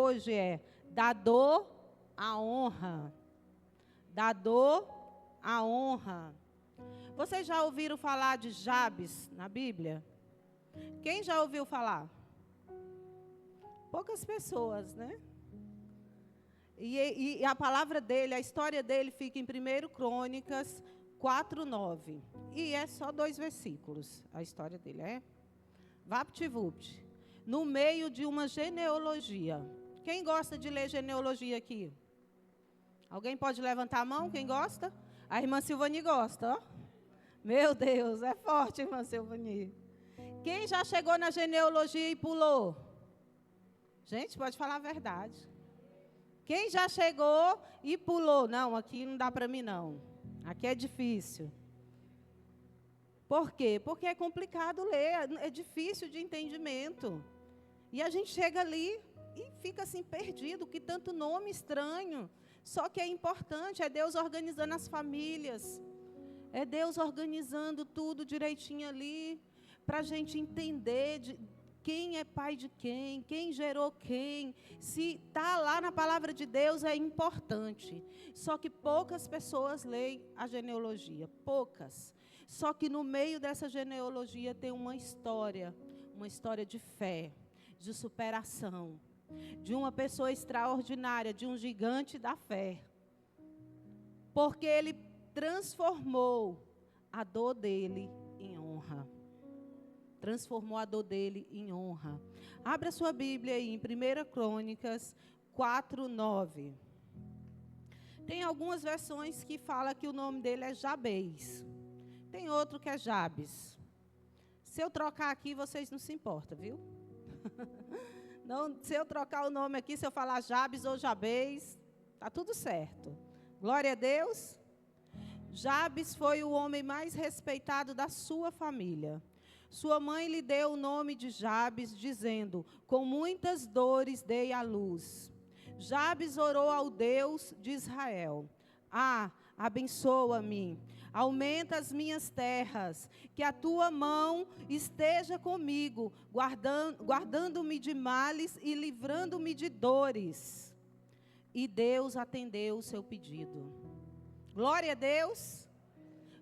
hoje é da dor à honra. Da dor à honra. Vocês já ouviram falar de Jabes na Bíblia? Quem já ouviu falar? Poucas pessoas, né? E a palavra dele, a história dele fica em 1 Crônicas 4:9. E é só 2 versículos a história dele, é? Vapt-vupt. No meio de uma genealogia. Quem gosta de ler genealogia aqui? Alguém pode levantar a mão? Quem gosta? A irmã Silvani gosta, ó. Meu Deus, é forte, irmã Silvani. Quem já chegou na genealogia e pulou? Gente, pode falar a verdade. Quem já chegou e pulou? Não, aqui não dá para mim, não. Aqui é difícil. Por quê? Porque é complicado ler, é difícil de entendimento. E a gente chega ali e fica assim perdido, que tanto nome estranho. Só que é importante, é Deus organizando as famílias. É Deus organizando tudo direitinho ali, para a gente entender quem é pai de quem gerou quem. Se está lá na palavra de Deus, é importante. Só que poucas pessoas leem a genealogia, poucas. Só que no meio dessa genealogia tem uma história de fé, de superação, de uma pessoa extraordinária, de um gigante da fé. Porque ele transformou a dor dele em honra. Transformou a dor dele em honra. Abra sua Bíblia aí em 1 Crônicas 4:9. Tem algumas versões que falam que o nome dele é Jabez. Tem outro que é Jabes. Se eu trocar aqui, vocês não se importam, viu? Não, se eu trocar o nome aqui, se eu falar Jabes ou Jabez, está tudo certo. Glória a Deus. Jabes foi o homem mais respeitado da sua família. Sua mãe lhe deu o nome de Jabes, dizendo: com muitas dores dei à luz. Jabes orou ao Deus de Israel: abençoa-me, aumenta as minhas terras, que a tua mão esteja comigo, guardando-me de males e livrando-me de dores. E Deus atendeu o seu pedido. Glória a Deus.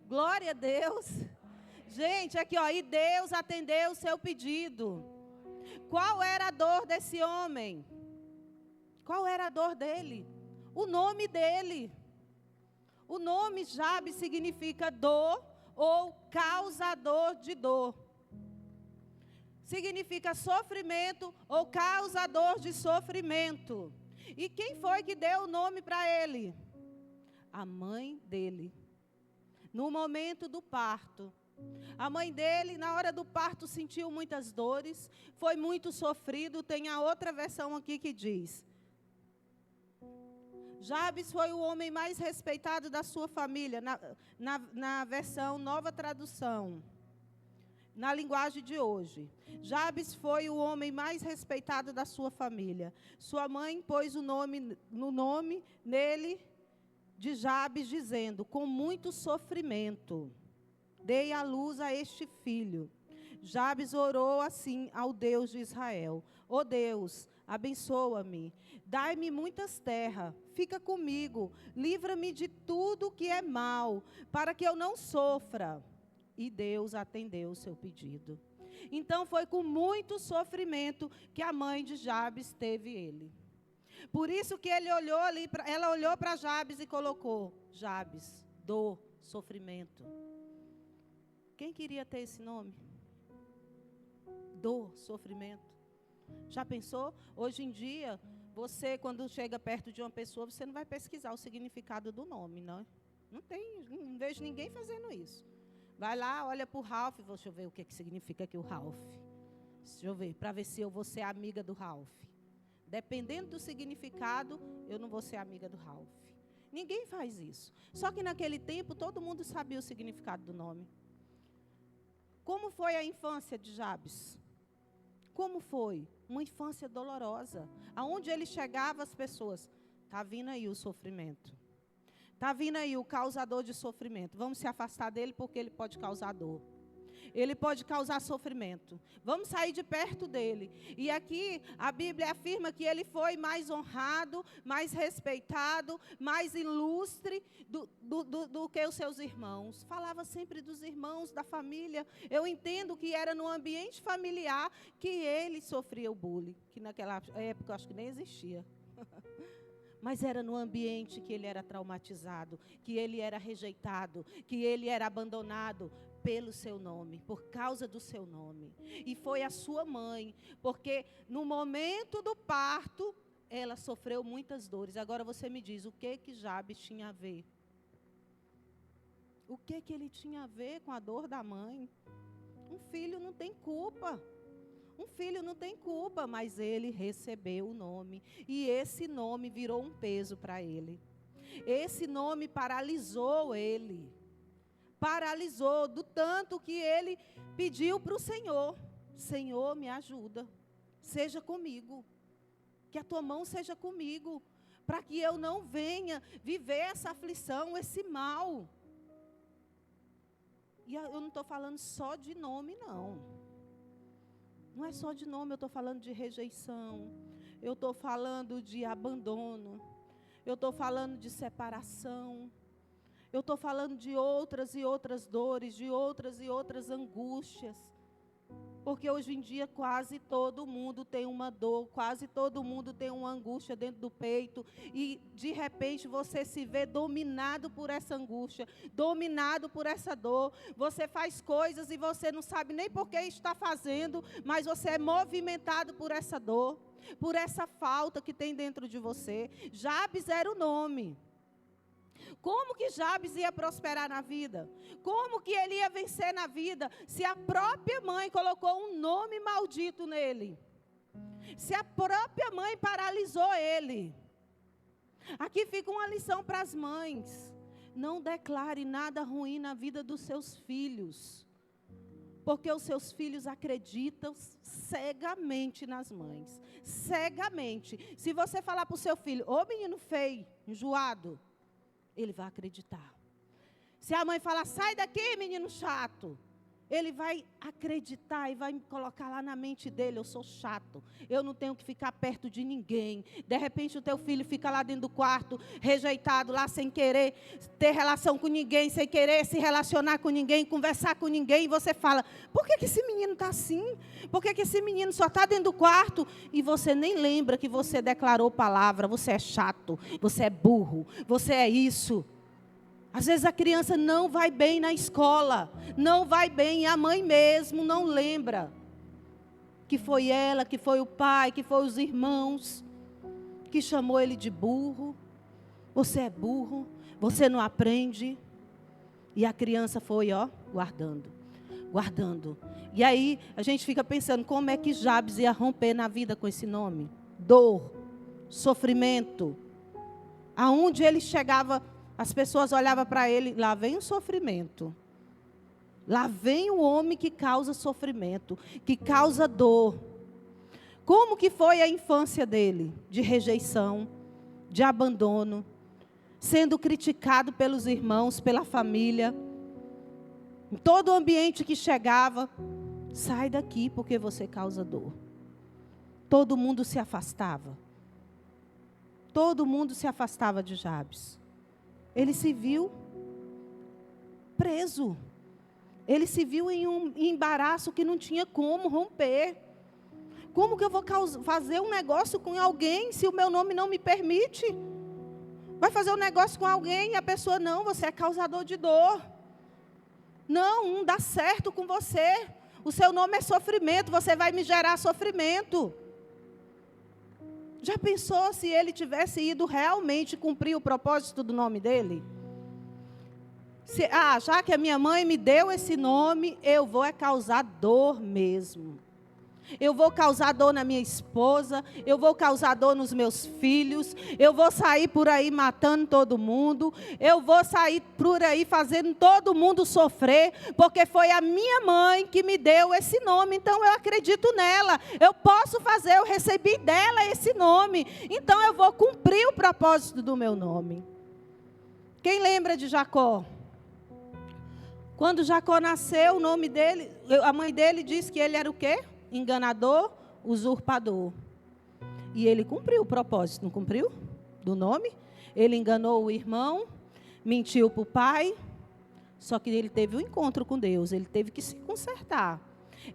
Glória a Deus. Gente, aqui, ó, e Deus atendeu o seu pedido. Qual era a dor desse homem? Qual era a dor dele? O nome dele. O nome Jabes significa dor ou causador de dor. Significa sofrimento ou causador de sofrimento. E quem foi que deu o nome para ele? A mãe dele. No momento do parto. A mãe dele, na hora do parto, sentiu muitas dores, foi muito sofrido. Tem a outra versão aqui que diz: Jabes foi o homem mais respeitado da sua família, na versão Nova Tradução, na linguagem de hoje. Jabes foi o homem mais respeitado da sua família. Sua mãe pôs o nome nele de Jabes, dizendo: com muito sofrimento dei à luz a este filho. Jabes orou assim ao Deus de Israel: ó Deus, abençoa-me, dai-me muitas terras, fica comigo, livra-me de tudo que é mal, para que eu não sofra. E Deus atendeu o seu pedido. Então foi com muito sofrimento que a mãe de Jabes teve ele. Por isso que ela olhou para Jabes e colocou: Jabes, dor, sofrimento. Quem queria ter esse nome? Dor, sofrimento. Já pensou? Hoje em dia, você, quando chega perto de uma pessoa, você não vai pesquisar o significado do nome, não? Não vejo ninguém fazendo isso. Vai lá, olha para o Ralph, deixa eu ver o que significa aqui o Ralph. Deixa eu ver, para ver se eu vou ser amiga do Ralph. Dependendo do significado, eu não vou ser amiga do Ralph. Ninguém faz isso. Só que naquele tempo, todo mundo sabia o significado do nome. Como foi a infância de Jabes? Como foi? Uma infância dolorosa. Aonde ele chegava, as pessoas: está vindo aí o sofrimento. Está vindo aí o causador de sofrimento. Vamos se afastar dele porque ele pode causar dor. Ele pode causar sofrimento. Vamos sair de perto dele. E aqui a Bíblia afirma que ele foi mais honrado, mais respeitado, mais ilustre do que os seus irmãos. Falava sempre dos irmãos, da família. Eu entendo que era no ambiente familiar que ele sofria o bullying, que naquela época eu acho que nem existia. Mas era no ambiente que ele era traumatizado, que ele era rejeitado, que ele era abandonado pelo seu nome, por causa do seu nome. E foi a sua mãe, porque no momento do parto, ela sofreu muitas dores. Agora você me diz, o que Jabes tinha a ver? O que ele tinha a ver com a dor da mãe? Um filho não tem culpa. Um filho não tem culpa, mas ele recebeu o nome. E esse nome virou um peso para ele. Esse nome paralisou ele. Paralisou do tanto que ele pediu para o Senhor. Senhor, me ajuda. Seja comigo. Que a tua mão seja comigo. Para que eu não venha viver essa aflição, esse mal. E eu não estou falando só de nome, não. Não é só de nome, eu estou falando de rejeição. Eu estou falando de abandono. Eu estou falando de separação. Eu estou falando de outras e outras dores, de outras e outras angústias. Porque hoje em dia quase todo mundo tem uma dor, quase todo mundo tem uma angústia dentro do peito. E de repente você se vê dominado por essa angústia, dominado por essa dor. Você faz coisas e você não sabe nem por que está fazendo, mas você é movimentado por essa dor, por essa falta que tem dentro de você. Jabes era o nome. Como que Jabes ia prosperar na vida? Como que ele ia vencer na vida? Se a própria mãe colocou um nome maldito nele. Se a própria mãe paralisou ele. Aqui fica uma lição para as mães. Não declare nada ruim na vida dos seus filhos. Porque os seus filhos acreditam cegamente nas mães. Cegamente. Se você falar para o seu filho, ô menino feio, enjoado, ele vai acreditar. Se a mãe falar, sai daqui, menino chato, ele vai acreditar e vai me colocar lá na mente dele, eu sou chato, eu não tenho que ficar perto de ninguém. De repente o teu filho fica lá dentro do quarto, rejeitado, lá sem querer ter relação com ninguém, sem querer se relacionar com ninguém, conversar com ninguém, e você fala, por que esse menino está assim? Por que esse menino só está dentro do quarto? E você nem lembra que você declarou palavra, você é chato, você é burro, você é isso. Às vezes a criança não vai bem na escola, não vai bem, e a mãe mesmo não lembra que foi ela, que foi o pai, que foi os irmãos, que chamou ele de burro. Você é burro, você não aprende. E a criança foi, guardando. E aí a gente fica pensando, como é que Jabes ia romper na vida com esse nome? Dor, sofrimento. Aonde ele chegava, as pessoas olhavam para ele, lá vem o sofrimento. Lá vem o homem que causa sofrimento, que causa dor. Como que foi a infância dele? De rejeição, de abandono, sendo criticado pelos irmãos, pela família. Em todo o ambiente que chegava, sai daqui porque você causa dor. Todo mundo se afastava. Todo mundo se afastava de Jabes. Ele se viu preso. Ele se viu em um embaraço que não tinha como romper. Como que eu vou fazer um negócio com alguém se o meu nome não me permite? Vai fazer um negócio com alguém e a pessoa, não, você é causador de dor. Não dá certo com você. O seu nome é sofrimento, você vai me gerar sofrimento. Já pensou se ele tivesse ido realmente cumprir o propósito do nome dele? Já que a minha mãe me deu esse nome, eu vou causar dor mesmo. Eu vou causar dor na minha esposa, eu vou causar dor nos meus filhos, eu vou sair por aí matando todo mundo, eu vou sair por aí fazendo todo mundo sofrer, porque foi a minha mãe que me deu esse nome, então eu acredito nela, eu posso fazer, eu recebi dela esse nome, então eu vou cumprir o propósito do meu nome. Quem lembra de Jacó? Quando Jacó nasceu, o nome dele, a mãe dele disse que ele era o quê? Enganador, usurpador. E ele cumpriu o propósito, não cumpriu? Do nome. Ele enganou o irmão, mentiu para o pai. Só que ele teve um encontro com Deus, ele teve que se consertar.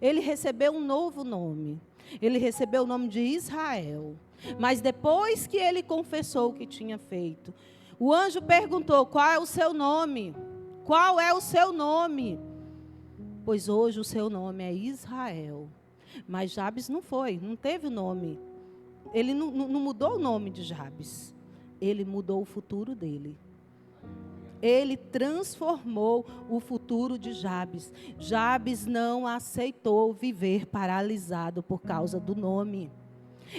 Ele recebeu um novo nome. Ele recebeu o nome de Israel. Mas depois que ele confessou o que tinha feito, o anjo perguntou: qual é o seu nome? Qual é o seu nome? Pois hoje o seu nome é Israel. Mas Jabes não foi, não teve o nome. Ele não mudou o nome de Jabes. Ele mudou o futuro dele. Ele transformou o futuro de Jabes. Jabes não aceitou viver paralisado por causa do nome.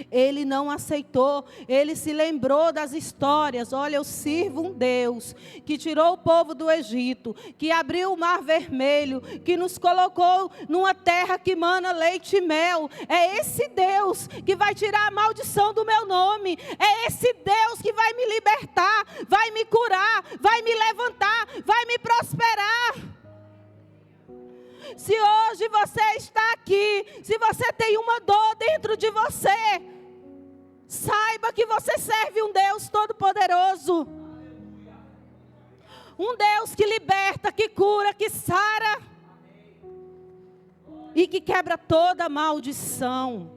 Ele não aceitou, ele se lembrou das histórias. Olha, eu sirvo um Deus que tirou o povo do Egito, que abriu o mar vermelho, que nos colocou numa terra que mana leite e mel. É esse Deus que vai tirar a maldição do meu nome. É esse Deus que vai me libertar, vai me curar, vai me levantar, vai me prosperar. Se hoje você está aqui, se você tem uma dor dentro de você, saiba que você serve um Deus todo-poderoso. Um Deus que liberta, que cura, que sara. E que quebra toda maldição.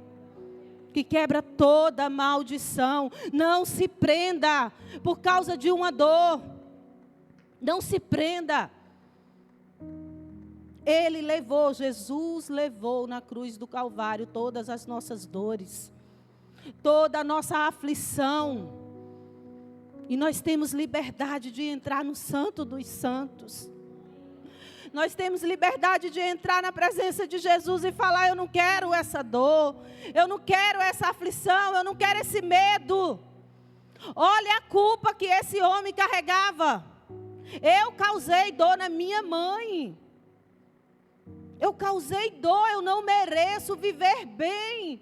Que quebra toda maldição. Não se prenda por causa de uma dor. Não se prenda. Ele levou, Jesus levou na cruz do Calvário todas as nossas dores, toda a nossa aflição. E nós temos liberdade de entrar no Santo dos Santos. Nós temos liberdade de entrar na presença de Jesus e falar: eu não quero essa dor, eu não quero essa aflição, eu não quero esse medo. Olha a culpa que esse homem carregava. Eu causei dor na minha mãe. Eu causei dor, eu não mereço viver bem.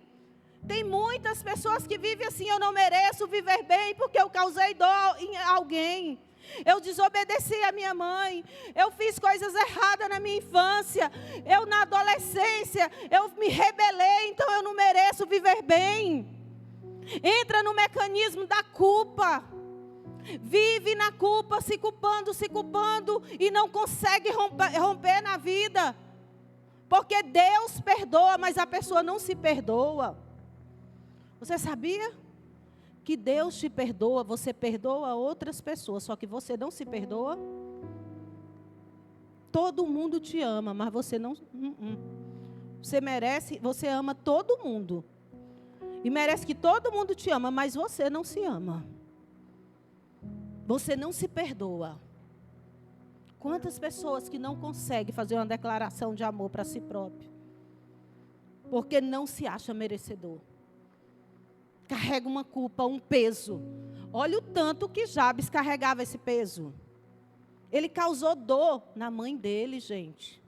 Tem muitas pessoas que vivem assim: eu não mereço viver bem porque eu causei dor em alguém. Eu desobedeci a minha mãe, eu fiz coisas erradas na minha infância, eu na adolescência, eu me rebelei, então eu não mereço viver bem. Entra no mecanismo da culpa. Vive na culpa, se culpando e não consegue romper na vida. Porque Deus perdoa, mas a pessoa não se perdoa. Você sabia que Deus te perdoa, você perdoa outras pessoas, só que você não se perdoa? Todo mundo te ama, mas você não. Você merece, você ama todo mundo. E merece que todo mundo te ama, mas você não se ama. Você não se perdoa. Quantas pessoas que não conseguem fazer uma declaração de amor para si próprio? Porque não se acha merecedor. Carrega uma culpa, um peso. Olha o tanto que Jabes carregava esse peso. Ele causou dor na mãe dele, gente.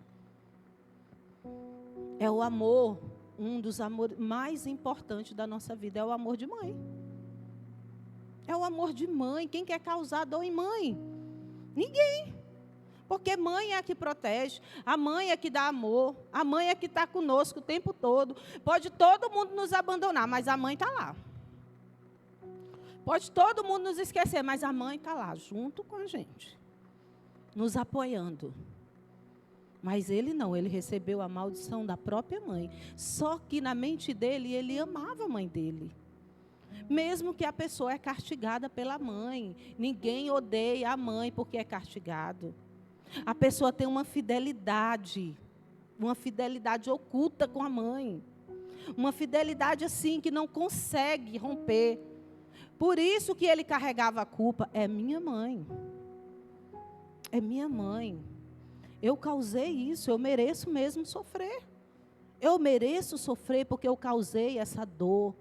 É o amor, um dos amores mais importantes da nossa vida, é o amor de mãe. É o amor de mãe. Quem quer causar dor em mãe? Ninguém. Porque mãe é a que protege, a mãe é que dá amor, a mãe é que está conosco o tempo todo. Pode todo mundo nos abandonar, mas a mãe está lá. Pode todo mundo nos esquecer, mas a mãe está lá, junto com a gente, nos apoiando. Mas ele não, ele recebeu a maldição da própria mãe. Só que na mente dele, ele amava a mãe dele. Mesmo que a pessoa é castigada pela mãe, ninguém odeia a mãe porque é castigado. A pessoa tem uma fidelidade oculta com a mãe. Uma fidelidade assim que não consegue romper. Por isso que ele carregava a culpa. É minha mãe. É minha mãe. Eu causei isso, eu mereço mesmo sofrer. Eu mereço sofrer porque eu causei essa dor.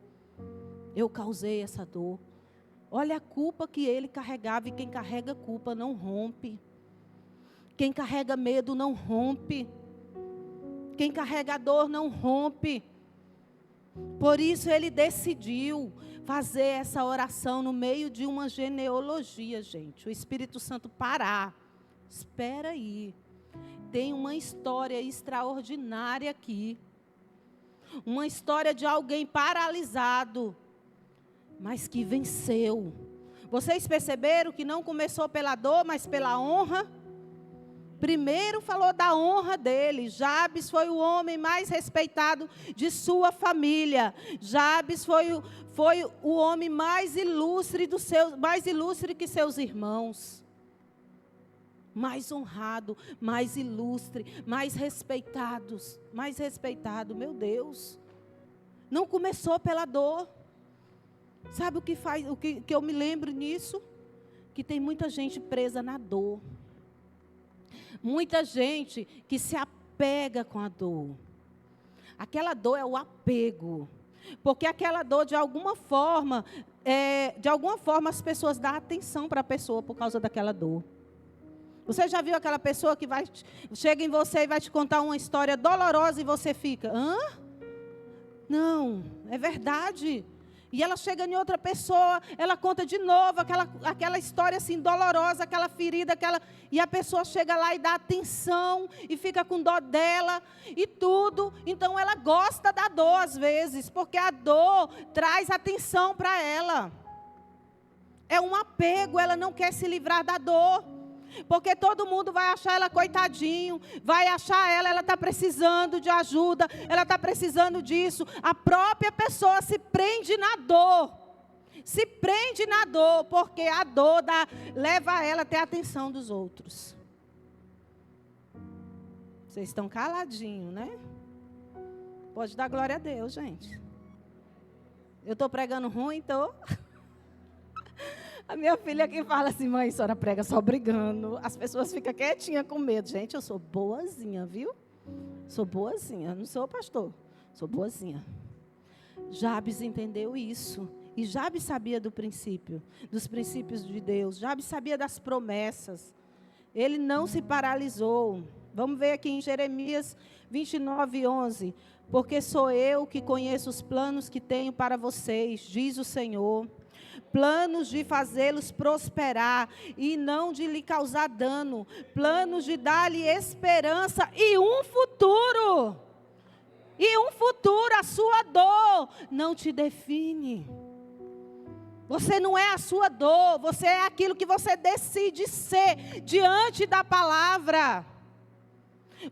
Eu causei essa dor. Olha a culpa que ele carregava, e quem carrega culpa não rompe. Quem carrega medo não rompe. Quem carrega dor não rompe. Por isso ele decidiu fazer essa oração no meio de uma genealogia, gente. O Espírito Santo parar. Espera aí. tem uma história extraordinária aqui. Uma história de alguém paralisado, mas que venceu. Vocês perceberam que não começou pela dor, mas pela honra? Primeiro falou da honra dele. Jabes foi o homem mais respeitado de sua família. Jabes foi o homem mais ilustre que seus irmãos. Mais honrado, mais ilustre, mais respeitado, meu Deus. Não começou pela dor. Sabe o que faz, que eu me lembro nisso? Que tem muita gente presa na dor. Muita gente que se apega com a dor. Aquela dor é o apego. Porque aquela dor, de alguma forma as pessoas dão atenção para a pessoa por causa daquela dor. Você já viu aquela pessoa que chega em você e vai te contar uma história dolorosa e você fica, hã? Não, é verdade. E ela chega em outra pessoa, ela conta de novo aquela história assim dolorosa, aquela ferida, e a pessoa chega lá e dá atenção e fica com dó dela e tudo. Então ela gosta da dor às vezes, porque a dor traz atenção para ela. É um apego, ela não quer se livrar da dor. Porque todo mundo vai achar ela coitadinho, vai achar ela está precisando de ajuda, ela está precisando disso. A própria pessoa se prende na dor. Se prende na dor, porque a dor leva ela a ter a atenção dos outros. Vocês estão caladinhos, né? Pode dar glória a Deus, gente. Eu estou pregando ruim, estou... A minha filha aqui fala assim, mãe, a senhora prega só brigando. As pessoas ficam quietinhas com medo. Gente, eu sou boazinha, viu? Sou boazinha, não sou pastor. Sou boazinha. Jabes entendeu isso. E Jabes sabia dos princípios de Deus. Jabes sabia das promessas. Ele não se paralisou. Vamos ver aqui em Jeremias 29:11. Porque sou eu que conheço os planos que tenho para vocês, diz o Senhor. Planos de fazê-los prosperar e não de lhe causar dano. Planos de dar-lhe esperança e um futuro. E um futuro, a sua dor não te define. Você não é a sua dor, você é aquilo que você decide ser diante da palavra.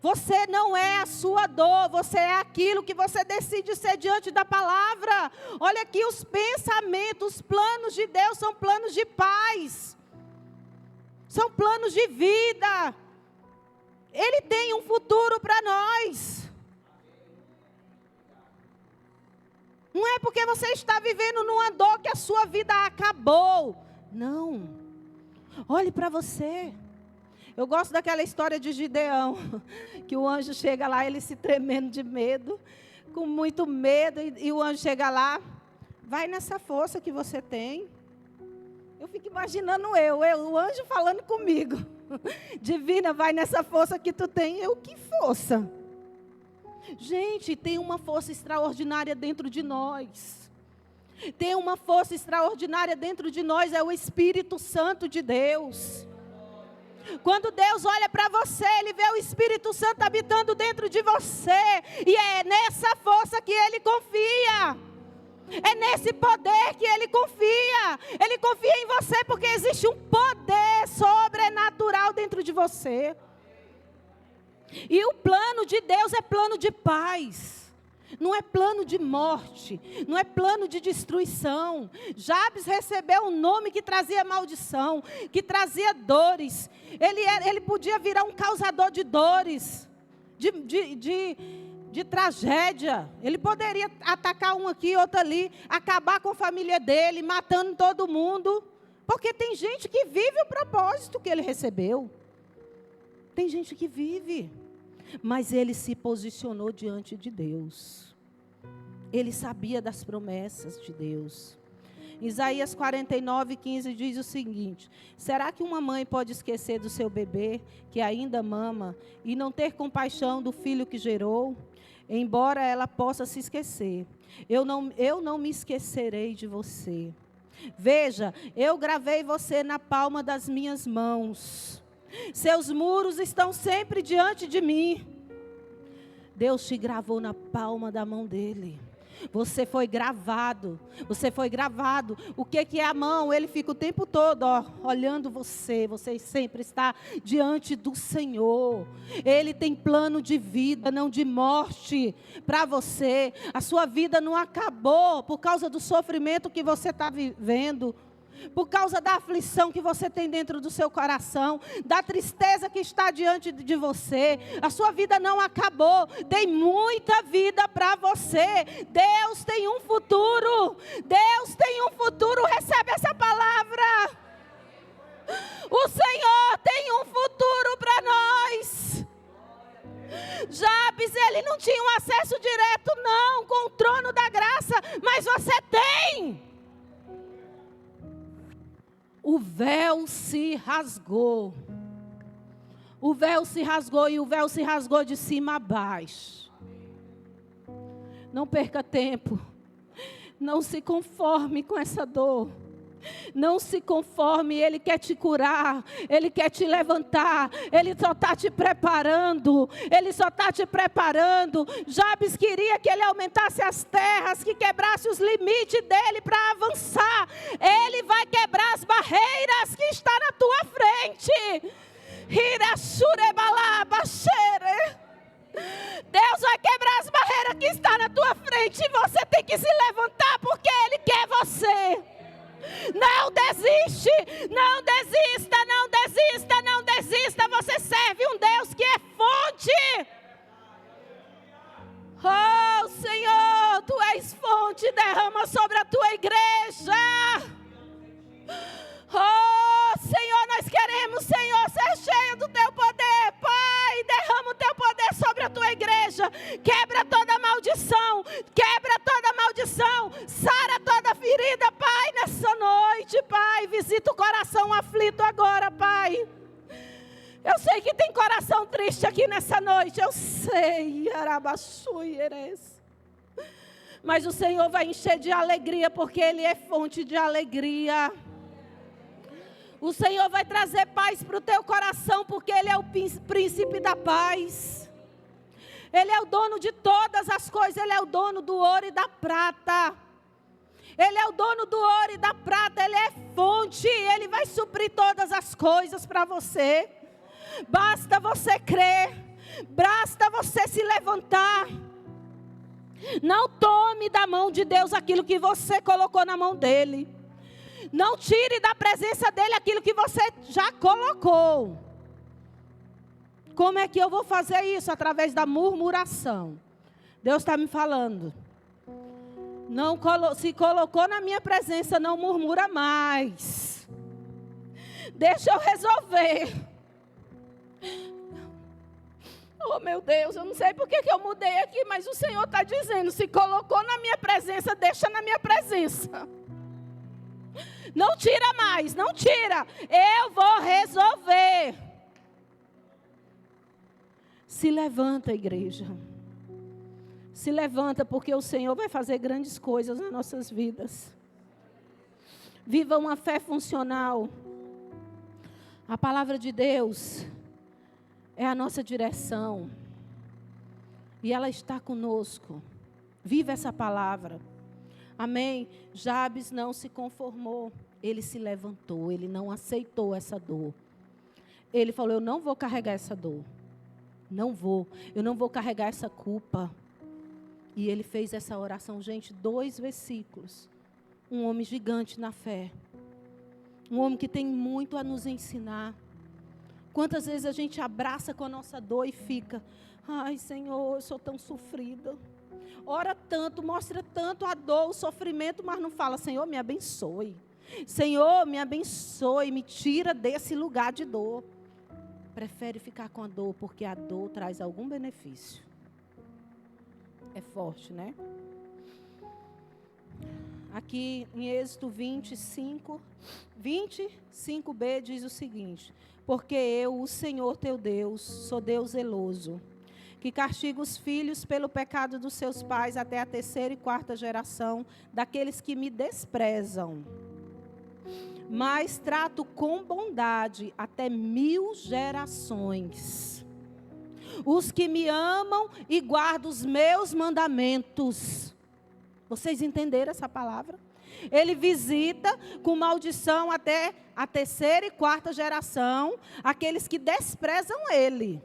Você não é a sua dor, você é aquilo que você decide ser diante da palavra. Olha aqui os pensamentos, os planos de Deus são planos de paz. São planos de vida. Ele tem um futuro para nós. Não é porque você está vivendo numa dor que a sua vida acabou. Não. Olhe para você. Eu gosto daquela história de Gideão, que o anjo chega lá, ele se tremendo de medo, com muito medo, e o anjo chega lá, vai nessa força que você tem. Eu fico imaginando o anjo falando comigo, Divina, vai nessa força que tu tem. Que força? Gente, tem uma força extraordinária dentro de nós. Tem uma força extraordinária dentro de nós, é o Espírito Santo de Deus. Quando Deus olha para você, Ele vê o Espírito Santo habitando dentro de você. E é nessa força que Ele confia. É nesse poder que Ele confia. Ele confia em você porque existe um poder sobrenatural dentro de você. E o plano de Deus é plano de paz. Não é plano de morte, não é plano de destruição. Jabes recebeu um nome que trazia maldição, que trazia dores. Ele podia virar um causador de dores, de tragédia. Ele poderia atacar um aqui, outro ali, acabar com a família dele, matando todo mundo. Porque tem gente que vive o propósito que ele recebeu. Tem gente que vive. Mas ele se posicionou diante de Deus. Ele sabia das promessas de Deus. Isaías 49:15 diz o seguinte: será que uma mãe pode esquecer do seu bebê que ainda mama e não ter compaixão do filho que gerou? Embora ela possa se esquecer, eu não me esquecerei de você. Veja, eu gravei você na palma das minhas mãos. Seus muros estão sempre diante de mim. Deus te gravou na palma da mão dele. Você foi gravado. Você foi gravado. O que é a mão? Ele fica o tempo todo olhando você. Você sempre está diante do Senhor. Ele tem plano de vida, não de morte para você. A sua vida não acabou por causa do sofrimento que você está vivendo. Por causa da aflição que você tem dentro do seu coração, da tristeza que está diante de você, a sua vida não acabou, tem muita vida para você. Deus tem um futuro, Deus tem um futuro, recebe essa palavra. O Senhor tem um futuro para nós. Jabes, ele não tinha um acesso direto não, com o trono da graça, mas você tem. O véu se rasgou. O véu se rasgou e o véu se rasgou de cima a baixo. Não perca tempo. Não se conforme com essa dor. Não se conforme, Ele quer te curar, Ele quer te levantar, Ele só está te preparando, Ele só está te preparando. Jabes queria que ele aumentasse as terras, que quebrasse os limites dele para avançar. Ele vai quebrar as barreiras que estão na tua frente. Deus vai quebrar as barreiras que estão na tua frente e você tem que se levantar porque Ele quer você. Não desiste, não desista, não desista, não desista. Você serve um Deus que é fonte. Oh Senhor, Tu és fonte, derrama sobre a Tua igreja. Oh Senhor, nós queremos, Senhor, ser cheio do Teu poder. Pai, derrama o Teu poder sobre a Tua igreja. Quebra toda maldição, quebra toda maldição, sara toda ferida, Pai, nessa noite, Pai. Visita o coração aflito agora, Pai. Eu sei que tem coração triste aqui nessa noite, eu sei, mas o Senhor vai encher de alegria, porque Ele é fonte de alegria. O Senhor vai trazer paz para o teu coração, porque Ele é o príncipe da paz. Ele é o dono de todas as coisas, Ele é o dono do ouro e da prata. Ele é o dono do ouro e da prata, Ele é fonte, Ele vai suprir todas as coisas para você. Basta você crer, basta você se levantar. Não tome da mão de Deus aquilo que você colocou na mão dEle. Não tire da presença dEle aquilo que você já colocou. Como é que eu vou fazer isso? Através da murmuração. Deus está me falando. Não se colocou na minha presença, não murmura mais. Deixa eu resolver. Oh meu Deus, eu não sei porque que eu mudei aqui, mas o Senhor está dizendo, se colocou na minha presença, deixa na minha presença. Não tira mais, não tira. Eu vou resolver. Se levanta, igreja. Se levanta, porque o Senhor vai fazer grandes coisas nas nossas vidas. Viva uma fé funcional. A palavra de Deus é a nossa direção. E ela está conosco. Viva essa palavra. Amém? Jabes não se conformou. Ele se levantou. Ele não aceitou essa dor. Ele falou, eu não vou carregar essa dor. Não vou. Eu não vou carregar essa culpa. E ele fez essa oração. Gente, 2 versículos. Um homem gigante na fé. Um homem que tem muito a nos ensinar. Quantas vezes a gente abraça com a nossa dor e fica, ai Senhor, eu sou tão sofrida. Ora tanto, mostra tanto a dor, o sofrimento, mas não fala, Senhor, me abençoe. Senhor, me abençoe, me tira desse lugar de dor. Prefere ficar com a dor, porque a dor traz algum benefício. É forte, né? Aqui em Êxodo 25b diz o seguinte: porque eu, o Senhor teu Deus, sou Deus zeloso, que castiga os filhos pelo pecado dos seus pais até a 3ª e 4ª geração daqueles que me desprezam. mas trato com bondade até 1000 gerações. Os que me amam e guardam os meus mandamentos. Vocês entenderam essa palavra? Ele visita com maldição até a 3ª e 4ª geração, aqueles que desprezam ele.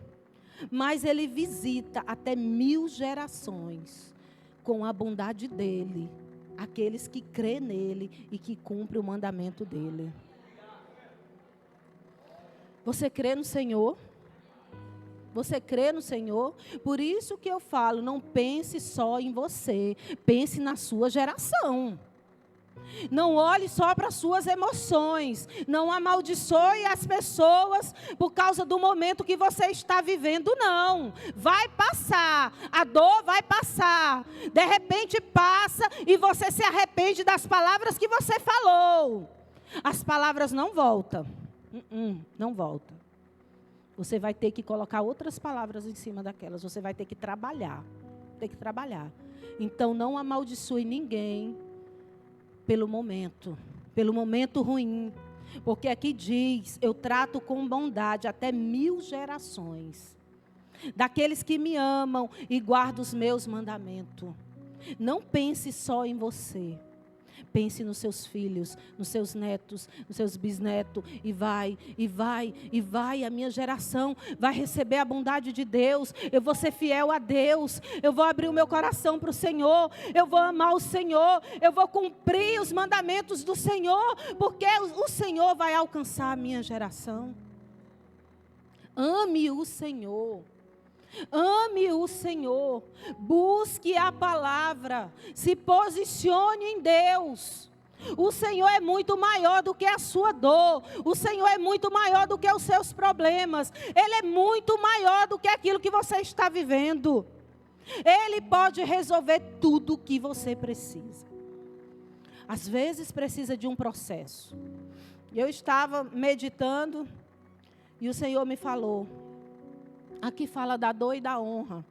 Mas ele visita até 1000 gerações, com a bondade dele, aqueles que crêem nele e que cumprem o mandamento dele. Você crê no Senhor? Você crê no Senhor? Por isso que eu falo, não pense só em você, pense na sua geração. Não olhe só para as suas emoções. Não amaldiçoe as pessoas por causa do momento que você está vivendo, não. Vai passar, a dor vai passar. De repente passa e você se arrepende das palavras que você falou. As palavras não voltam. Não voltam. Você vai ter que colocar outras palavras em cima daquelas. Você vai ter que trabalhar. Então não amaldiçoe ninguém pelo momento ruim. Porque aqui diz, eu trato com bondade até 1000 gerações. Daqueles que me amam e guardam os meus mandamentos. Não pense só em você. Pense nos seus filhos, nos seus netos, nos seus bisnetos. E vai. A minha geração vai receber a bondade de Deus. Eu vou ser fiel a Deus. Eu vou abrir o meu coração para o Senhor. Eu vou amar o Senhor. Eu vou cumprir os mandamentos do Senhor. Porque o Senhor vai alcançar a minha geração. Ame o Senhor. Ame o Senhor, busque a palavra, se posicione em Deus. O Senhor é muito maior do que a sua dor, o Senhor é muito maior do que os seus problemas, Ele é muito maior do que aquilo que você está vivendo. Ele pode resolver tudo o que você precisa. Às vezes precisa de um processo. Eu estava meditando e o Senhor me falou, aqui fala da dor e da honra,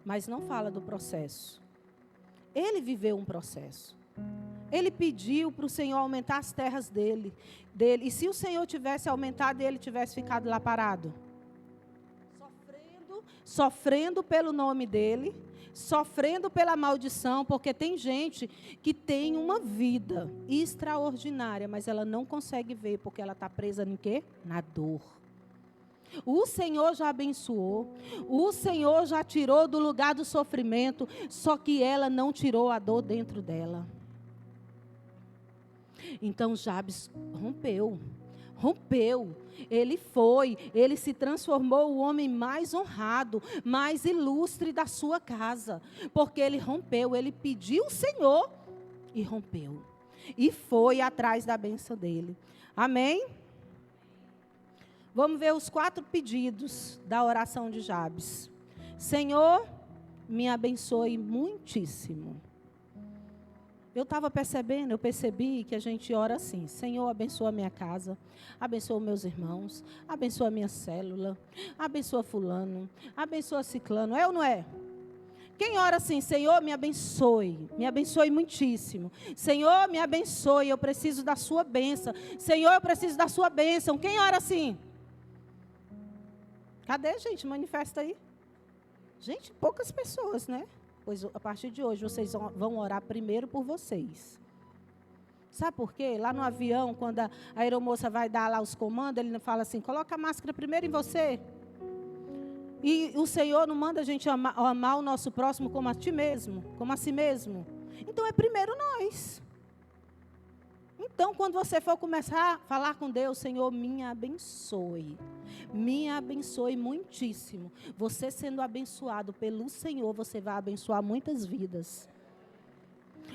mas não fala do processo. Ele viveu um processo. Ele pediu para o Senhor aumentar as terras dele. E se o Senhor tivesse aumentado e ele tivesse ficado lá parado? Sofrendo pelo nome dele, sofrendo pela maldição, porque tem gente que tem uma vida extraordinária, mas ela não consegue ver, porque ela está presa em quê? Na dor. O Senhor já abençoou, o Senhor já tirou do lugar do sofrimento, só que ela não tirou a dor dentro dela. Então Jabes rompeu, ele se transformou o homem mais honrado, mais ilustre da sua casa, porque ele rompeu, ele pediu o Senhor e rompeu, e foi atrás da bênção dele. Amém? Vamos ver os 4 pedidos da oração de Jabes. Senhor, me abençoe muitíssimo. Eu percebi que a gente ora assim. Senhor, abençoa a minha casa, abençoa meus irmãos, abençoa a minha célula, abençoa fulano, abençoa ciclano. É ou não é? Quem ora assim, Senhor, me abençoe muitíssimo. Senhor, me abençoe, eu preciso da sua bênção. Senhor, eu preciso da sua bênção. Quem ora assim? Cadê, gente? Manifesta aí. Gente, poucas pessoas, né? Pois a partir de hoje vocês vão orar primeiro por vocês. Sabe por quê? Lá no avião, quando a aeromoça vai dar lá os comandos, ele fala assim, coloca a máscara primeiro em você. E o Senhor não manda a gente amar o nosso próximo como a ti mesmo, como a si mesmo. Então é primeiro nós. Então, quando você for começar a falar com Deus, Senhor, me abençoe muitíssimo. Você sendo abençoado pelo Senhor, você vai abençoar muitas vidas.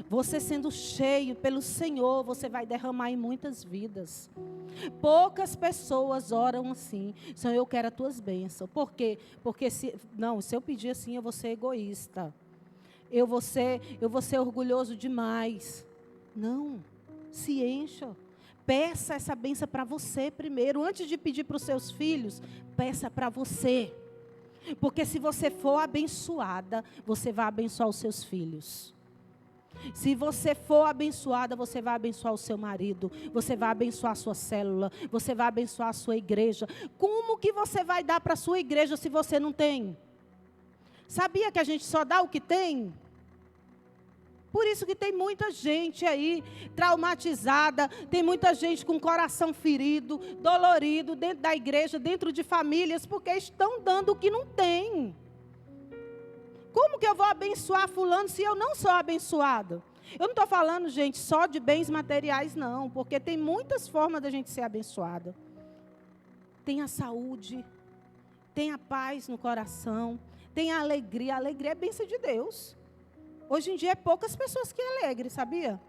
Você sendo cheio pelo Senhor, você vai derramar em muitas vidas. Poucas pessoas oram assim, Senhor, eu quero as tuas bênçãos. Por quê? Porque se eu pedir assim, eu vou ser egoísta. Eu vou ser orgulhoso demais. Não. Se encha, peça essa bênção para você primeiro, antes de pedir para os seus filhos, peça para você, porque se você for abençoada, você vai abençoar os seus filhos, Se você for abençoada, você vai abençoar o seu marido, você vai abençoar a sua célula, você vai abençoar a sua igreja. Como que você vai dar para a sua igreja se você não tem? Sabia que a gente só dá o que tem? Por isso que tem muita gente aí traumatizada, tem muita gente com o coração ferido, dolorido, dentro da igreja, dentro de famílias, porque estão dando o que não tem. Como que eu vou abençoar fulano se eu não sou abençoado? Eu não estou falando, gente, só de bens materiais, não, porque tem muitas formas da gente ser abençoada. Tem a saúde, tem a paz no coração, tem a alegria. A alegria é bênção de Deus. Hoje em dia é poucas pessoas que é alegre, sabia?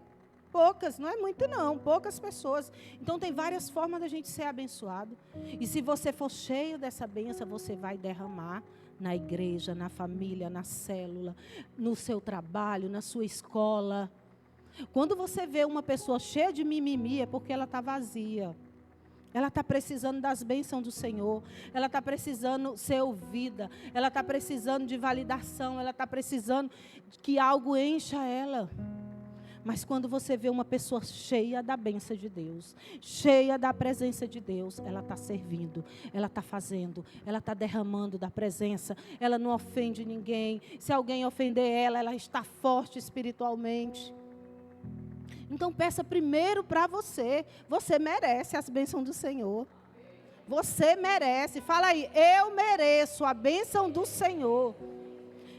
Poucas, não é muito não, poucas pessoas. Então tem várias formas da gente ser abençoado. E se você for cheio dessa bênção, você vai derramar na igreja, na família, na célula, no seu trabalho, na sua escola. Quando você vê uma pessoa cheia de mimimi, é porque ela está vazia. Ela está precisando das bênçãos do Senhor. Ela está precisando ser ouvida. Ela está precisando de validação. Ela está precisando que algo encha ela. Mas quando você vê uma pessoa cheia da bênção de Deus, cheia da presença de Deus, ela está servindo, ela está fazendo, ela está derramando da presença, ela não ofende ninguém. Se alguém ofender ela, ela está forte espiritualmente. Então peça primeiro para você. Você merece as bênçãos do Senhor. Você merece. Fala aí, eu mereço a bênção do Senhor.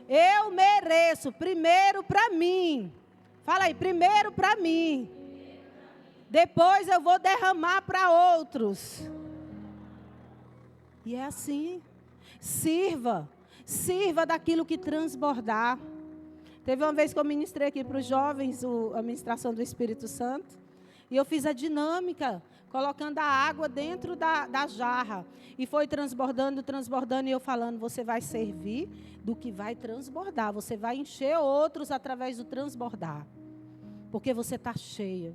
Eu mereço primeiro para mim. Fala aí, primeiro para mim. Depois eu vou derramar para outros. E é assim. Sirva. Sirva daquilo que transbordar. Teve uma vez que eu ministrei aqui para os jovens a ministração do Espírito Santo. E eu fiz a dinâmica, colocando a água dentro da jarra. E foi transbordando, transbordando. E eu falando, você vai servir do que vai transbordar. Você vai encher outros através do transbordar. Porque você está cheia.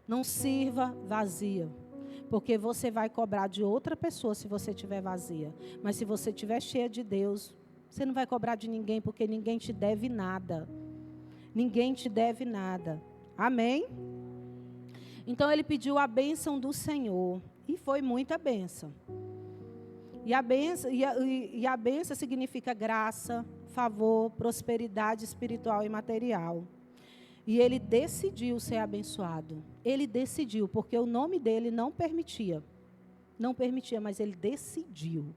Não sirva vazia. Porque você vai cobrar de outra pessoa se você estiver vazia. Mas se você estiver cheia de Deus, você não vai cobrar de ninguém, porque ninguém te deve nada. Ninguém te deve nada. Amém? Então ele pediu a bênção do Senhor. E foi muita bênção. E a bênção significa graça, favor, prosperidade espiritual e material. E ele decidiu ser abençoado. Ele decidiu, porque o nome dele não permitia. Não permitia, mas ele decidiu.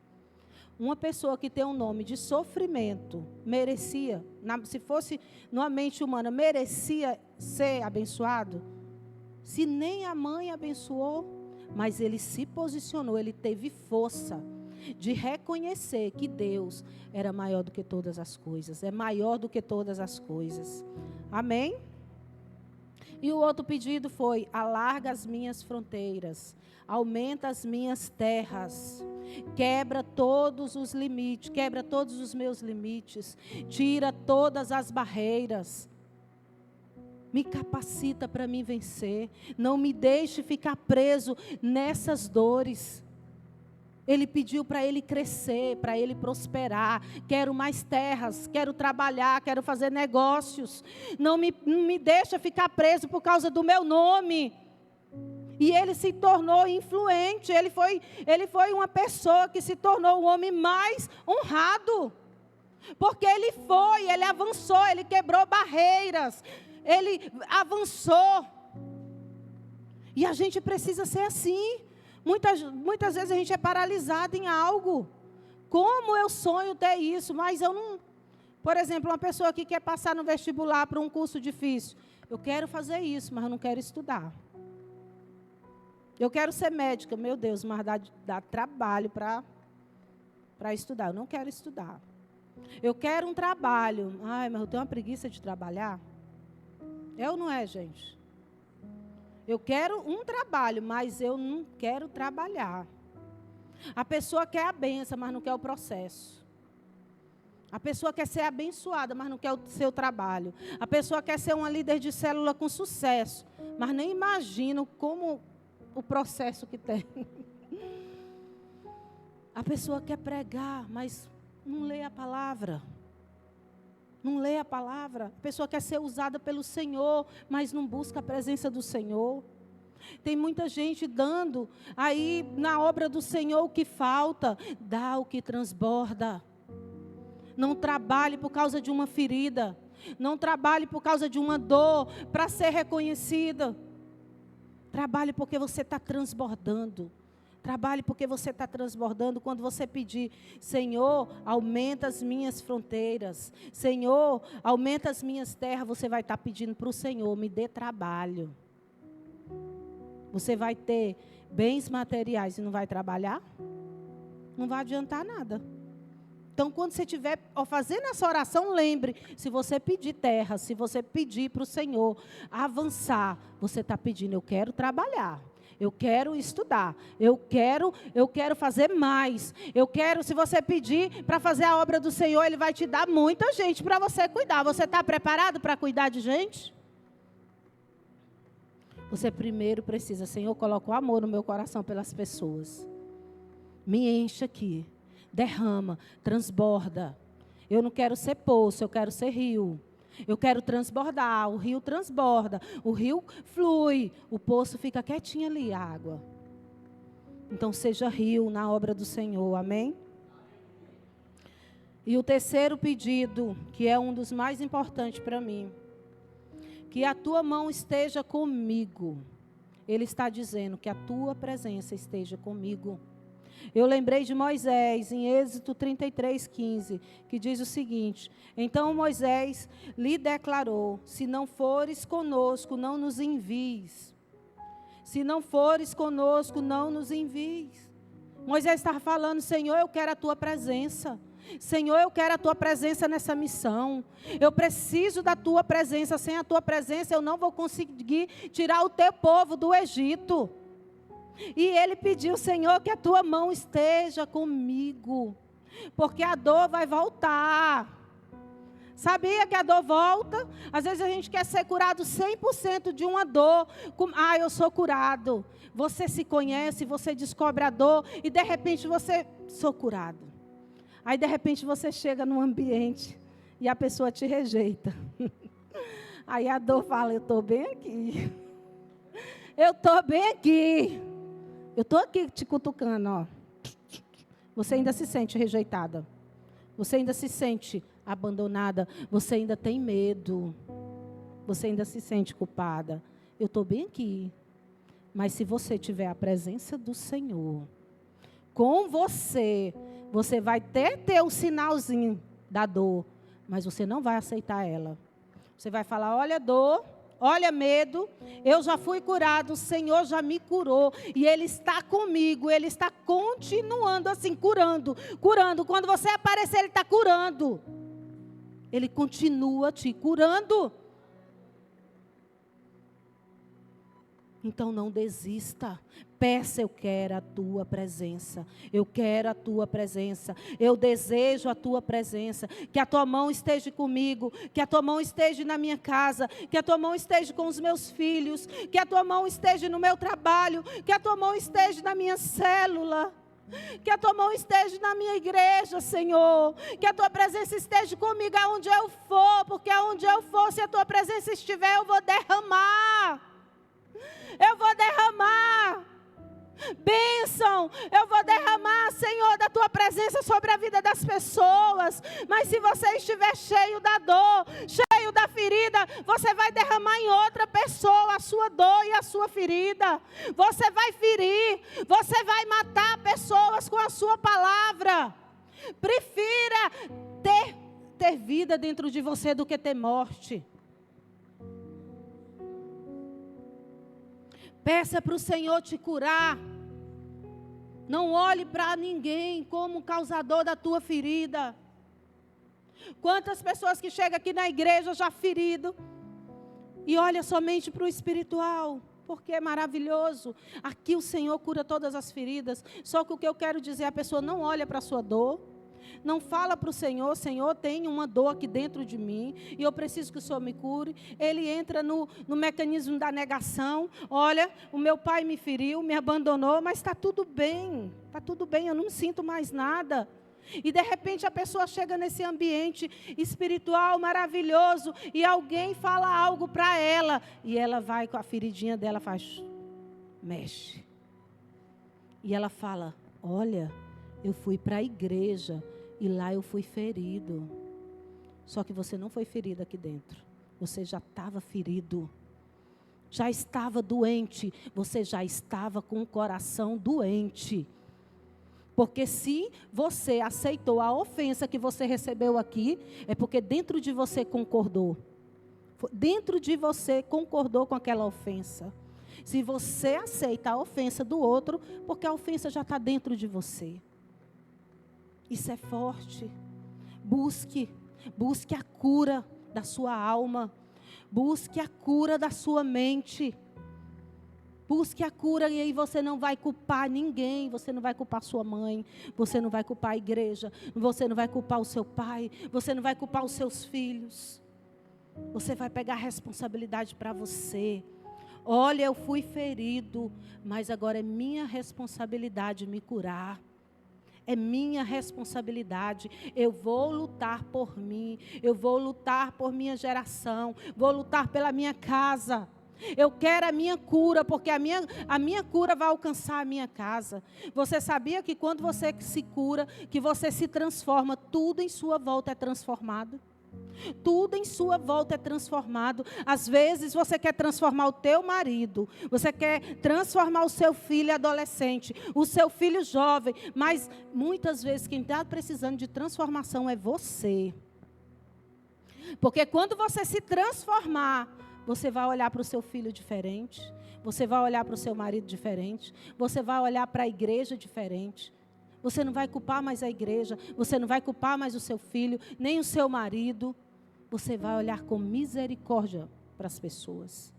Uma pessoa que tem um nome de sofrimento, merecia, se fosse numa mente humana, merecia ser abençoado. Se nem a mãe abençoou, mas ele se posicionou, ele teve força de reconhecer que Deus era maior do que todas as coisas, é maior do que todas as coisas. Amém? E o outro pedido foi, alarga as minhas fronteiras, aumenta as minhas terras, quebra todos os limites, quebra todos os meus limites, tira todas as barreiras, me capacita para mim vencer, não me deixe ficar preso nessas dores. Ele pediu para ele crescer, para ele prosperar. Quero mais terras, quero trabalhar, quero fazer negócios. Não me deixa ficar preso por causa do meu nome. E ele se tornou influente. Ele foi uma pessoa que se tornou o homem mais honrado. Porque ele avançou, ele quebrou barreiras. Ele avançou. E a gente precisa ser assim. Muitas vezes a gente é paralisado em algo. Como eu sonho ter isso, mas eu não... Por exemplo, uma pessoa que quer passar no vestibular para um curso difícil. Eu quero fazer isso, mas eu não quero estudar. Eu quero ser médica, meu Deus, mas dá trabalho para estudar. Eu não quero estudar. Eu quero um trabalho. Ai, mas eu tenho uma preguiça de trabalhar. É ou não é, gente? Eu quero um trabalho, mas eu não quero trabalhar. A pessoa quer a bênção, mas não quer o processo. A pessoa quer ser abençoada, mas não quer o seu trabalho. A pessoa quer ser uma líder de célula com sucesso, mas nem imagina como o processo que tem. A pessoa quer pregar, mas não lê a palavra. Não lê a palavra. A pessoa quer ser usada pelo Senhor, mas não busca a presença do Senhor. Tem muita gente dando aí na obra do Senhor o que falta. Dá o que transborda. Não trabalhe por causa de uma ferida. Não trabalhe por causa de uma dor para ser reconhecida. Trabalhe porque você está transbordando. Trabalhe porque você está transbordando. Quando você pedir, Senhor, aumenta as minhas fronteiras. Senhor, aumenta as minhas terras. Você vai estar pedindo para o Senhor, me dê trabalho. Você vai ter bens materiais e não vai trabalhar? Não vai adiantar nada. Então, quando você estiver fazendo essa oração, lembre, se você pedir terra, se você pedir para o Senhor avançar, você está pedindo, eu quero trabalhar, eu quero estudar, eu quero fazer mais, eu quero, se você pedir para fazer a obra do Senhor, Ele vai te dar muita gente para você cuidar. Você está preparado para cuidar de gente? Você primeiro precisa, Senhor, coloca o amor no meu coração pelas pessoas. Me enche aqui. Derrama, transborda. Eu não quero ser poço, eu quero ser rio. Eu quero transbordar, o rio transborda, o rio flui, o poço fica quietinho ali, a água. Então seja rio na obra do Senhor, amém? E o terceiro pedido, que é um dos mais importantes para mim, que a tua mão esteja comigo. Ele está dizendo que a tua presença esteja comigo. Eu lembrei de Moisés, em Êxodo 33:15, que diz o seguinte: então Moisés lhe declarou, se não fores conosco, não nos envies. Se não fores conosco, não nos envies. Moisés estava falando, Senhor, eu quero a tua presença. Senhor, eu quero a tua presença nessa missão. Eu preciso da tua presença. Sem a tua presença, eu não vou conseguir tirar o teu povo do Egito. E ele pediu, Senhor, que a tua mão esteja comigo, porque a dor vai voltar. Sabia que a dor volta? Às vezes a gente quer ser curado 100% de uma dor. Eu sou curado. Você se conhece, você descobre a dor e de repente você, sou curado. Aí de repente você chega num ambiente e a pessoa te rejeita. Aí a dor fala, eu estou bem aqui. Eu estou bem aqui. Eu estou aqui te cutucando, ó. Você ainda se sente rejeitada. Você ainda se sente abandonada. Você ainda tem medo. Você ainda se sente culpada. Eu estou bem aqui. Mas se você tiver a presença do Senhor com você, você vai ter o sinalzinho da dor, mas você não vai aceitar ela. Você vai falar, olha dor, olha medo, eu já fui curado, o Senhor já me curou, e Ele está comigo, Ele está continuando assim, curando. Quando você aparecer, Ele está curando. Ele continua te curando. Então não desista. Peça, eu quero a tua presença. Eu quero a tua presença. Eu desejo a tua presença. Que a tua mão esteja comigo. Que a tua mão esteja na minha casa. Que a tua mão esteja com os meus filhos. Que a tua mão esteja no meu trabalho. Que a tua mão esteja na minha célula. Que a tua mão esteja na minha igreja, Senhor. Que a tua presença esteja comigo aonde eu for. Porque aonde eu for, se a tua presença estiver, eu vou derramar. Eu vou derramar bênção, eu vou derramar, Senhor, da tua presença sobre a vida das pessoas. Mas se você estiver cheio da dor, cheio da ferida, você vai derramar em outra pessoa a sua dor e a sua ferida. Você vai ferir, você vai matar pessoas com a sua palavra. Prefira ter vida dentro de você do que ter morte. Peça para o Senhor te curar. Não olhe para ninguém como causador da tua ferida. Quantas pessoas que chegam aqui na igreja já ferido e olha somente para o espiritual, porque é maravilhoso. Aqui o Senhor cura todas as feridas. Só que o que eu quero dizer, a pessoa não olha para a sua dor. Não fala para o Senhor, Senhor, tem uma dor aqui dentro de mim e eu preciso que o Senhor me cure. Ele entra no mecanismo da negação. Olha, o meu pai me feriu, me abandonou, mas está tudo bem, eu não sinto mais nada. E de repente a pessoa chega nesse ambiente espiritual maravilhoso e alguém fala algo para ela. E ela vai com a feridinha dela, faz, mexe. E ela fala, olha, eu fui para a igreja e lá eu fui ferido. Só que você não foi ferido aqui dentro. Você já estava ferido. Já estava doente. Você já estava com o coração doente. Porque se você aceitou a ofensa que você recebeu aqui, é porque dentro de você concordou. Dentro de você concordou com aquela ofensa. Se você aceita a ofensa do outro, porque a ofensa já está dentro de você. Isso é forte. Busque a cura da sua alma. Busque a cura da sua mente. Busque a cura e aí você não vai culpar ninguém. Você não vai culpar sua mãe. Você não vai culpar a igreja. Você não vai culpar o seu pai. Você não vai culpar os seus filhos. Você vai pegar a responsabilidade para você. Olha, eu fui ferido, mas agora é minha responsabilidade me curar. É minha responsabilidade. Eu vou lutar por mim. Eu vou lutar por minha geração. Vou lutar pela minha casa. Eu quero a minha cura, porque a minha cura vai alcançar a minha casa. Você sabia que quando você se cura, que você se transforma, tudo em sua volta é transformado? Tudo em sua volta é transformado. Às vezes você quer transformar o teu marido, você quer transformar o seu filho adolescente, o seu filho jovem, mas muitas vezes quem está precisando de transformação é você. Porque quando você se transformar, você vai olhar para o seu filho diferente, você vai olhar para o seu marido diferente, você vai olhar para a igreja diferente. Você não vai culpar mais a igreja, você não vai culpar mais o seu filho, nem o seu marido. Você vai olhar com misericórdia para as pessoas.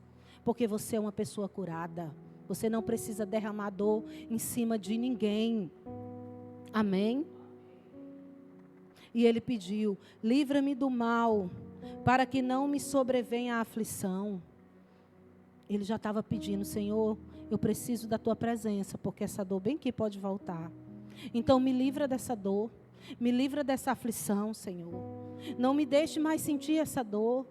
Porque você é uma pessoa curada. Você não precisa derramar dor em cima de ninguém. Amém? E ele pediu, livra-me do mal, para que não me sobrevenha a aflição. Ele já estava pedindo, Senhor, eu preciso da tua presença, porque essa dor bem que pode voltar. Então me livra dessa dor, me livra dessa aflição, Senhor. Não me deixe mais sentir essa dor.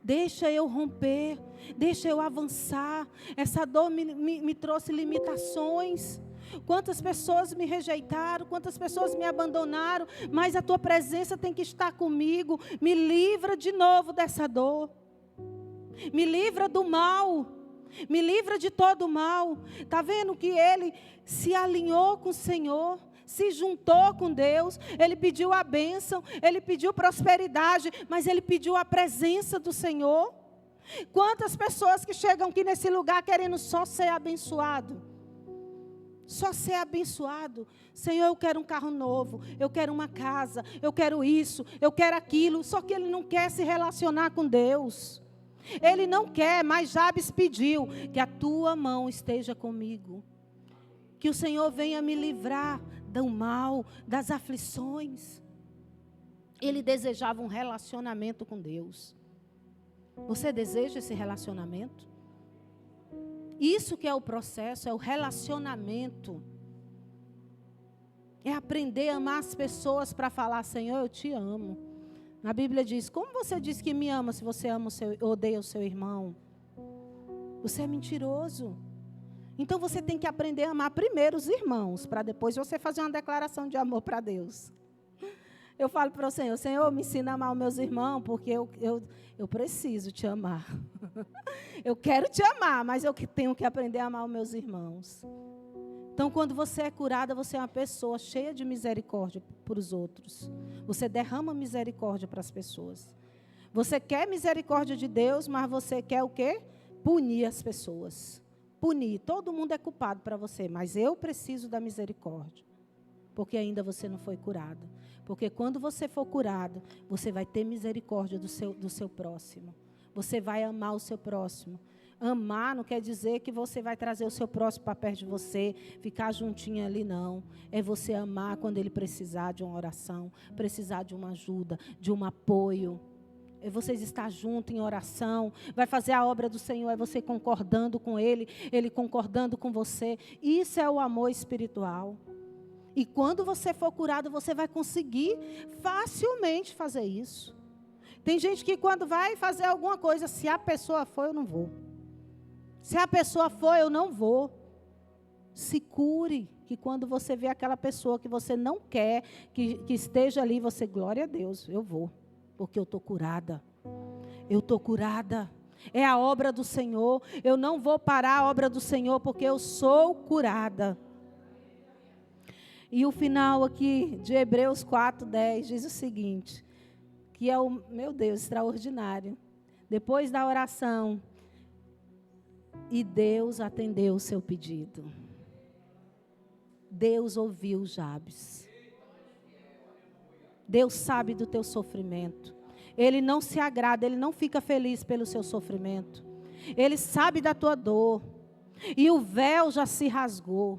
Deixa eu romper, deixa eu avançar. Essa dor me trouxe limitações. Quantas pessoas me rejeitaram, quantas pessoas me abandonaram, mas a tua presença tem que estar comigo. Me livra de novo dessa dor. Me livra do mal. Me livra de todo o mal. Está vendo que ele se alinhou com o Senhor, se juntou com Deus, ele pediu a bênção, ele pediu prosperidade, mas ele pediu a presença do Senhor. Quantas pessoas que chegam aqui nesse lugar querendo só ser abençoado? Só ser abençoado. Senhor, eu quero um carro novo, eu quero uma casa, eu quero isso, eu quero aquilo. Só que ele não quer se relacionar com Deus. Ele não quer, mas Jabes pediu que a tua mão esteja comigo. Que o Senhor venha me livrar do mal, das aflições. Ele desejava um relacionamento com Deus. Você deseja esse relacionamento? Isso que é o processo, é o relacionamento. É aprender a amar as pessoas para falar, Senhor, eu te amo. Na Bíblia diz, como você diz que me ama se você odeia o seu irmão? Você é mentiroso. Então você tem que aprender a amar primeiro os irmãos, para depois você fazer uma declaração de amor para Deus. Eu falo para o Senhor, Senhor, me ensina a amar os meus irmãos, porque eu preciso te amar. Eu quero te amar, mas eu tenho que aprender a amar os meus irmãos. Então, quando você é curada, você é uma pessoa cheia de misericórdia para os outros. Você derrama misericórdia para as pessoas. Você quer misericórdia de Deus, mas você quer o quê? Punir as pessoas. Punir. Todo mundo é culpado para você, mas eu preciso da misericórdia. Porque ainda você não foi curado. Porque quando você for curado, você vai ter misericórdia do seu próximo. Você vai amar o seu próximo. Amar não quer dizer que você vai trazer o seu próximo para perto de você, ficar juntinho ali, não. É você amar quando ele precisar de uma oração, precisar de uma ajuda, de um apoio. É vocês estar juntos em oração, vai fazer a obra do Senhor, é você concordando com ele, ele concordando com você. Isso é o amor espiritual. E quando você for curado, você vai conseguir facilmente fazer isso. Tem gente que quando vai fazer alguma coisa, se a pessoa for, eu não vou. Se a pessoa for, eu não vou. Se cure, que quando você vê aquela pessoa que você não quer, que esteja ali, você, glória a Deus, eu vou. Porque eu estou curada. Eu estou curada. É a obra do Senhor. Eu não vou parar a obra do Senhor, porque eu sou curada. E o final aqui de Hebreus 4:10 diz o seguinte, que é o, meu Deus, extraordinário. Depois da oração, e Deus atendeu o seu pedido. Deus ouviu Jabes. Deus sabe do teu sofrimento. Ele não se agrada, Ele não fica feliz pelo seu sofrimento. Ele sabe da tua dor. E o véu já se rasgou.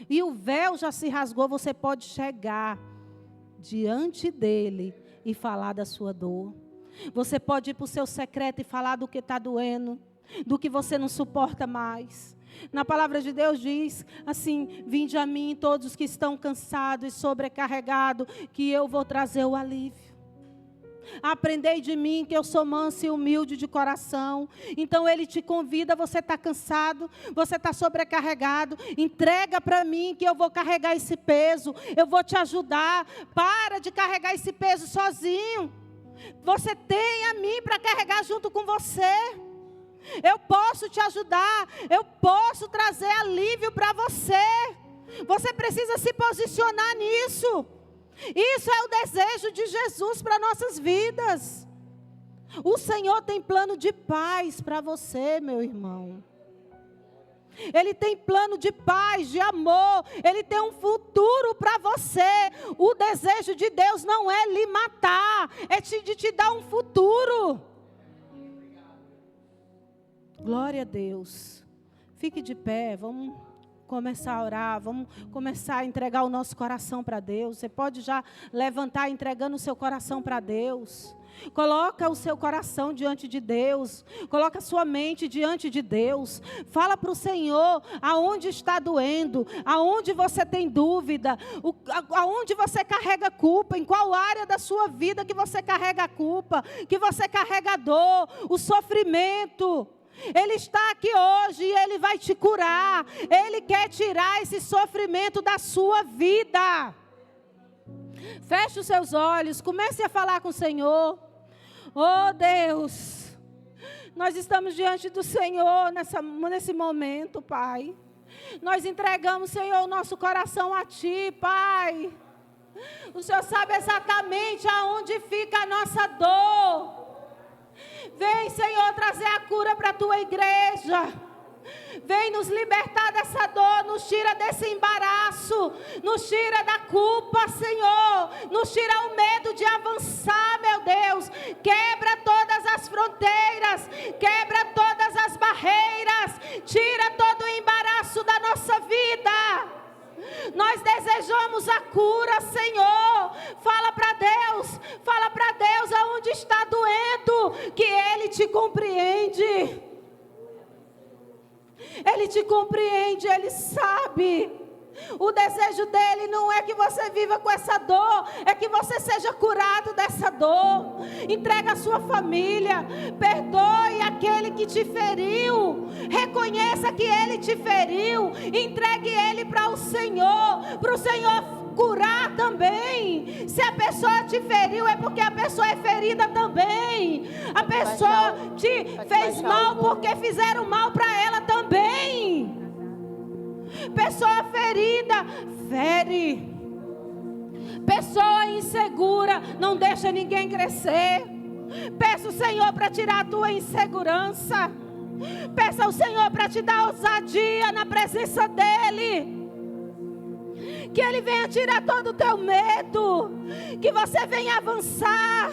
E o véu já se rasgou, você pode chegar diante dEle e falar da sua dor. Você pode ir para o seu secreto e falar do que está doendo, do que você não suporta mais. Na palavra de Deus diz assim, vinde a mim todos os que estão cansados e sobrecarregados, que eu vou trazer o alívio. Aprendei de mim que eu sou manso e humilde de coração. Então Ele te convida, você está cansado, você está sobrecarregado, entrega para mim que eu vou carregar esse peso, eu vou te ajudar. Para de carregar esse peso sozinho. Você tem a mim para carregar junto com você. Eu posso te ajudar, eu posso trazer alívio para você. Você precisa se posicionar nisso. Isso é o desejo de Jesus para nossas vidas. O Senhor tem plano de paz para você, meu irmão. Ele tem plano de paz, de amor. Ele tem um futuro para você. O desejo de Deus não é lhe matar, é de te dar um futuro. Glória a Deus. Fique de pé, vamos começar a orar, vamos começar a entregar o nosso coração para Deus. Você pode já levantar entregando o seu coração para Deus. Coloca o seu coração diante de Deus. Coloca a sua mente diante de Deus. Fala para o Senhor aonde está doendo, aonde você tem dúvida, aonde você carrega culpa, em qual área da sua vida que você carrega a culpa, que você carrega a dor, o sofrimento. Ele está aqui hoje e Ele vai te curar. Ele quer tirar esse sofrimento da sua vida. Feche os seus olhos, comece a falar com o Senhor. Oh Deus, nós estamos diante do Senhor nesse momento, Pai. Nós entregamos, Senhor, o nosso coração a Ti, Pai. O Senhor sabe exatamente aonde fica a nossa dor. Vem, Senhor, trazer a cura para a Tua igreja. Vem nos libertar dessa dor, nos tira desse embaraço, nos tira da culpa, Senhor, nos tira o medo de avançar, meu Deus. Quebra todas as fronteiras, quebra todas as barreiras, tira todo o embaraço da nossa vida. Nós desejamos a cura, Senhor. Fala para Deus aonde está doendo, que Ele te compreende. Ele te compreende, Ele sabe. O desejo dele não é que você viva com essa dor, é que você seja curado dessa dor. Entrega a sua família, perdoe aquele que te feriu, reconheça que ele te feriu, entregue ele para o Senhor curar também. Se a pessoa te feriu, é porque a pessoa é ferida também. A pessoa te fez mal porque fizeram mal para ela também. Pessoa ferida, fere. Pessoa insegura, não deixa ninguém crescer. Peça o Senhor para tirar a tua insegurança. Peça ao Senhor para te dar ousadia na presença dEle. Que Ele venha tirar todo o teu medo. Que você venha avançar.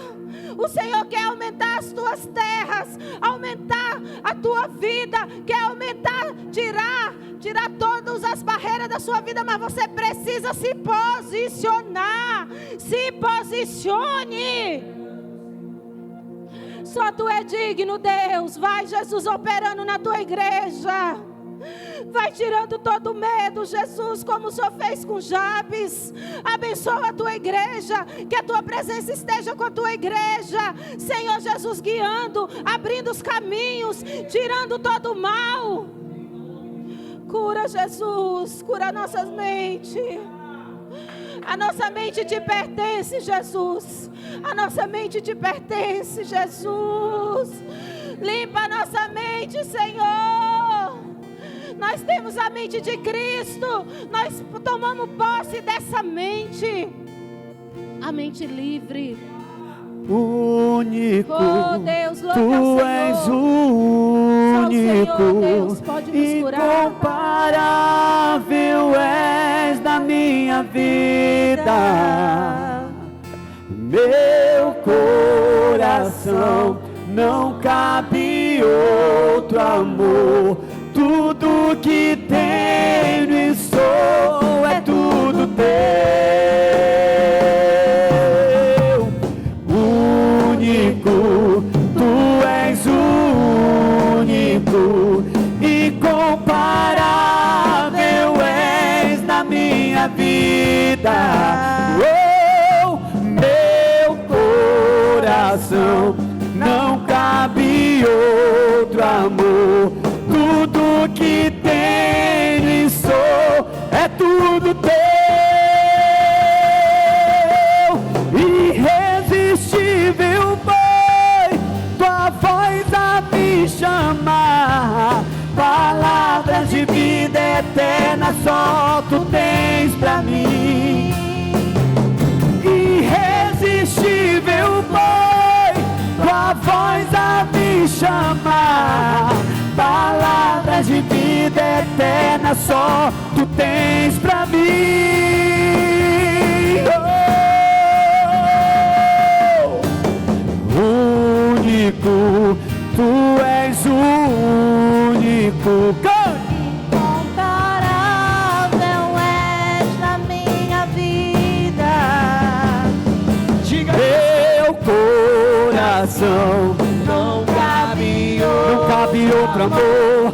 O Senhor quer aumentar as tuas terras, aumentar a tua vida, quer aumentar, tirar todas as barreiras da sua vida, mas você precisa se posicionar. Se posicione. Só Tu é digno, Deus. Vai, Jesus, operando na Tua igreja. Vai tirando todo medo, Jesus, como o Senhor fez com Jabes. Abençoa a tua igreja, que a tua presença esteja com a tua igreja, Senhor Jesus, guiando, abrindo os caminhos, tirando todo o mal. Cura, Jesus, cura nossas mentes. A nossa mente te pertence, Jesus. A nossa mente te pertence, Jesus. Limpa a nossa mente, Senhor. Nós temos a mente de Cristo. Nós tomamos posse dessa mente. A mente livre. Único, oh Deus, Tu és o único, Senhor, Deus, pode nos curar. Incomparável és na minha vida. Meu coração não cabe outro amor. Tudo que tenho e sou é tudo teu. Único, Tu és único, incomparável és na minha vida. Oh, meu coração não cabe outro amor. Tudo que tenho e sou é tudo teu. Irresistível foi tua voz a me chamar. Palavras de vida eterna só tu tens pra mim. Irresistível foi tua voz a me chamar. Palavras de vida eterna só tu tens pra mim. Oh, único, Tu és único. Incomparável és na minha vida. Diga, meu coração não cabe outro amor.